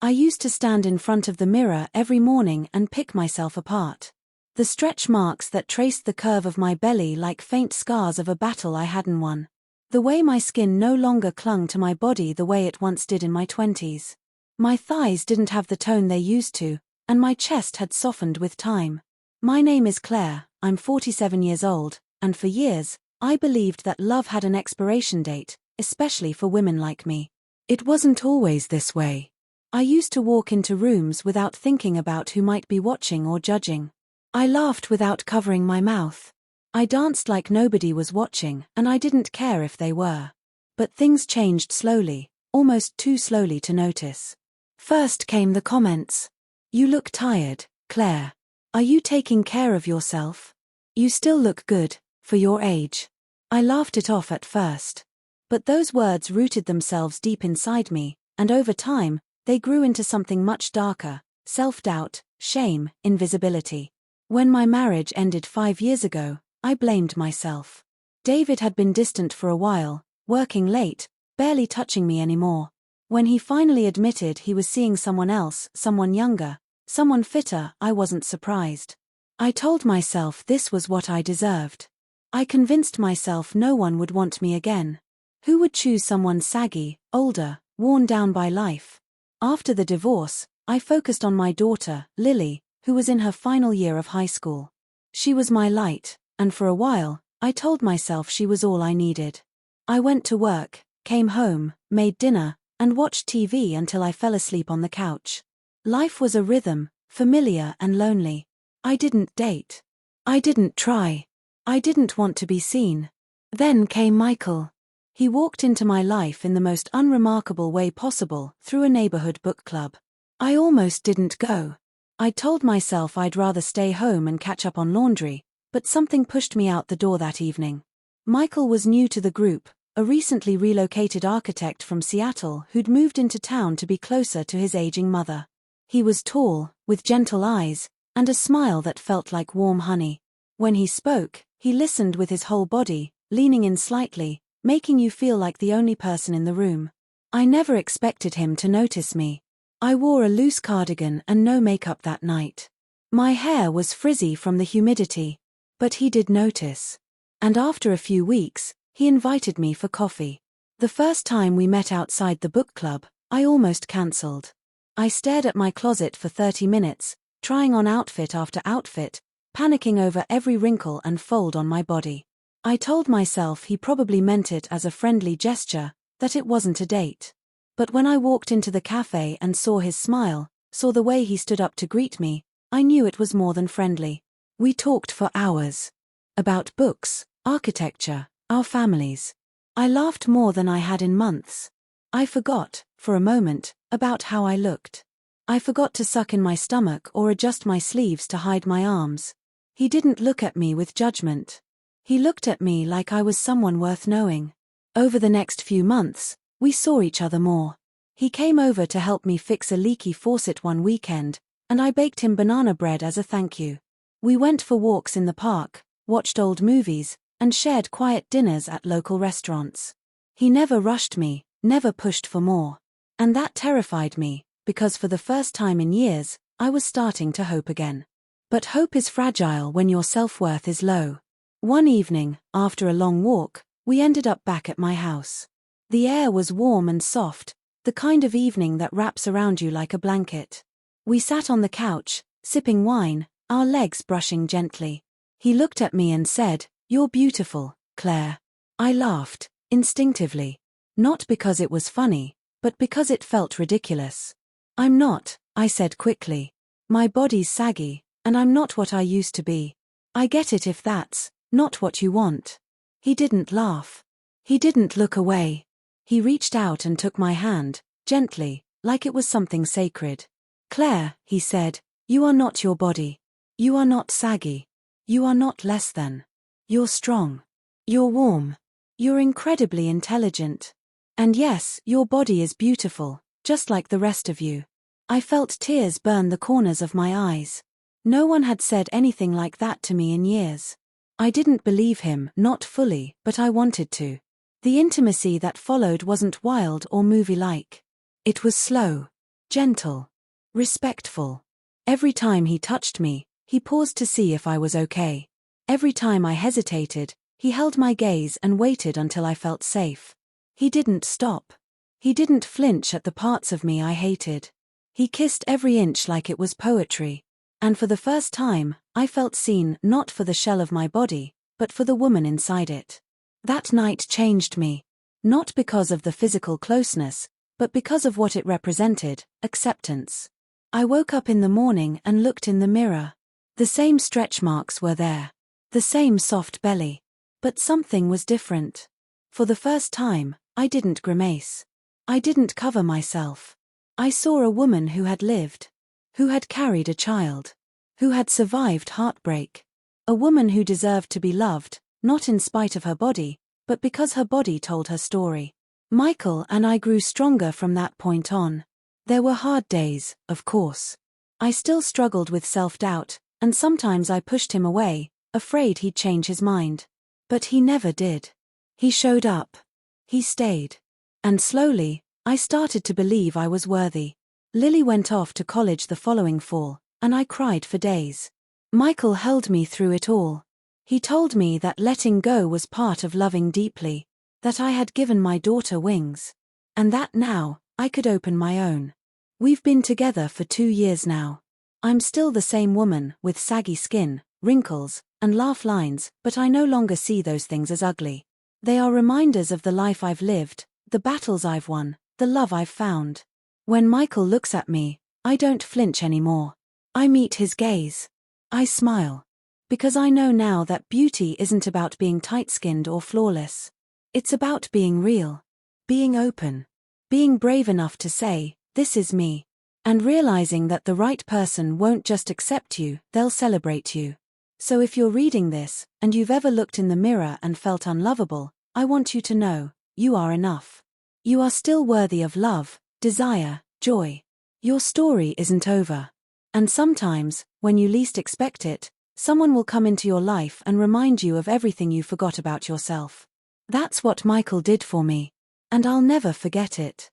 I used to stand in front of the mirror every morning and pick myself apart. The stretch marks that traced the curve of my belly like faint scars of a battle I hadn't won. The way my skin no longer clung to my body the way it once did in my 20s. My thighs didn't have the tone they used to, and my chest had softened with time. My name is Claire, I'm 47 years old, and for years, I believed that love had an expiration date, especially for women like me. It wasn't always this way. I used to walk into rooms without thinking about who might be watching or judging. I laughed without covering my mouth. I danced like nobody was watching, and I didn't care if they were. But things changed slowly, almost too slowly to notice. First came the comments. You look tired, Claire. Are you taking care of yourself? You still look good, for your age. I laughed it off at first. But those words rooted themselves deep inside me, and over time, they grew into something much darker: self-doubt, shame, invisibility. When my marriage ended 5 years ago, I blamed myself. David had been distant for a while, working late, barely touching me anymore. When he finally admitted he was seeing someone else, someone younger, someone fitter, I wasn't surprised. I told myself this was what I deserved. I convinced myself no one would want me again. Who would choose someone saggy, older, worn down by life? After the divorce, I focused on my daughter, Lily, who was in her final year of high school. She was my light, and for a while, I told myself she was all I needed. I went to work, came home, made dinner, and watched TV until I fell asleep on the couch. Life was a rhythm, familiar and lonely. I didn't date. I didn't try. I didn't want to be seen. Then came Michael. He walked into my life in the most unremarkable way possible, through a neighborhood book club. I almost didn't go. I told myself I'd rather stay home and catch up on laundry, but something pushed me out the door that evening. Michael was new to the group, a recently relocated architect from Seattle who'd moved into town to be closer to his aging mother. He was tall, with gentle eyes, and a smile that felt like warm honey. When he spoke, he listened with his whole body, leaning in slightly, making you feel like the only person in the room. I never expected him to notice me. I wore a loose cardigan and no makeup that night. My hair was frizzy from the humidity. But he did notice. And after a few weeks, he invited me for coffee. The first time we met outside the book club, I almost cancelled. I stared at my closet for 30 minutes, trying on outfit after outfit, panicking over every wrinkle and fold on my body. I told myself he probably meant it as a friendly gesture, that it wasn't a date. But when I walked into the cafe and saw his smile, saw the way he stood up to greet me, I knew it was more than friendly. We talked for hours. About books, architecture, our families. I laughed more than I had in months. I forgot, for a moment, about how I looked. I forgot to suck in my stomach or adjust my sleeves to hide my arms. He didn't look at me with judgment. He looked at me like I was someone worth knowing. Over the next few months, we saw each other more. He came over to help me fix a leaky faucet one weekend, and I baked him banana bread as a thank you. We went for walks in the park, watched old movies, and shared quiet dinners at local restaurants. He never rushed me, never pushed for more. And that terrified me, because for the first time in years, I was starting to hope again. But hope is fragile when your self-worth is low. One evening, after a long walk, we ended up back at my house. The air was warm and soft, the kind of evening that wraps around you like a blanket. We sat on the couch, sipping wine, our legs brushing gently. He looked at me and said, "You're beautiful, Claire." I laughed, instinctively. Not because it was funny, but because it felt ridiculous. "I'm not," I said quickly. "My body's saggy, and I'm not what I used to be. I get it if that's not what you want." He didn't laugh. He didn't look away. He reached out and took my hand, gently, like it was something sacred. "Claire," he said, "you are not your body. You are not saggy. You are not less than. You're strong. You're warm. You're incredibly intelligent. And yes, your body is beautiful, just like the rest of you." I felt tears burn the corners of my eyes. No one had said anything like that to me in years. I didn't believe him, not fully, but I wanted to. The intimacy that followed wasn't wild or movie-like. It was slow. Gentle. Respectful. Every time he touched me, he paused to see if I was okay. Every time I hesitated, he held my gaze and waited until I felt safe. He didn't stop. He didn't flinch at the parts of me I hated. He kissed every inch like it was poetry. And for the first time, I felt seen, not for the shell of my body, but for the woman inside it. That night changed me. Not because of the physical closeness, but because of what it represented: acceptance. I woke up in the morning and looked in the mirror. The same stretch marks were there. The same soft belly. But something was different. For the first time, I didn't grimace. I didn't cover myself. I saw a woman who had lived. Who had carried a child. Who had survived heartbreak. A woman who deserved to be loved, not in spite of her body, but because her body told her story. Michael and I grew stronger from that point on. There were hard days, of course. I still struggled with self-doubt, and sometimes I pushed him away, afraid he'd change his mind. But he never did. He showed up. He stayed. And slowly, I started to believe I was worthy. Lily went off to college the following fall, and I cried for days. Michael held me through it all. He told me that letting go was part of loving deeply, that I had given my daughter wings, and that now, I could open my own. We've been together for 2 years now. I'm still the same woman, with saggy skin, wrinkles, and laugh lines, but I no longer see those things as ugly. They are reminders of the life I've lived, the battles I've won, the love I've found. When Michael looks at me, I don't flinch anymore. I meet his gaze. I smile. Because I know now that beauty isn't about being tight-skinned or flawless. It's about being real. Being open. Being brave enough to say, "This is me." And realizing that the right person won't just accept you, they'll celebrate you. So if you're reading this, and you've ever looked in the mirror and felt unlovable, I want you to know, you are enough. You are still worthy of love, desire, joy. Your story isn't over. And sometimes, when you least expect it, someone will come into your life and remind you of everything you forgot about yourself. That's what Michael did for me. And I'll never forget it.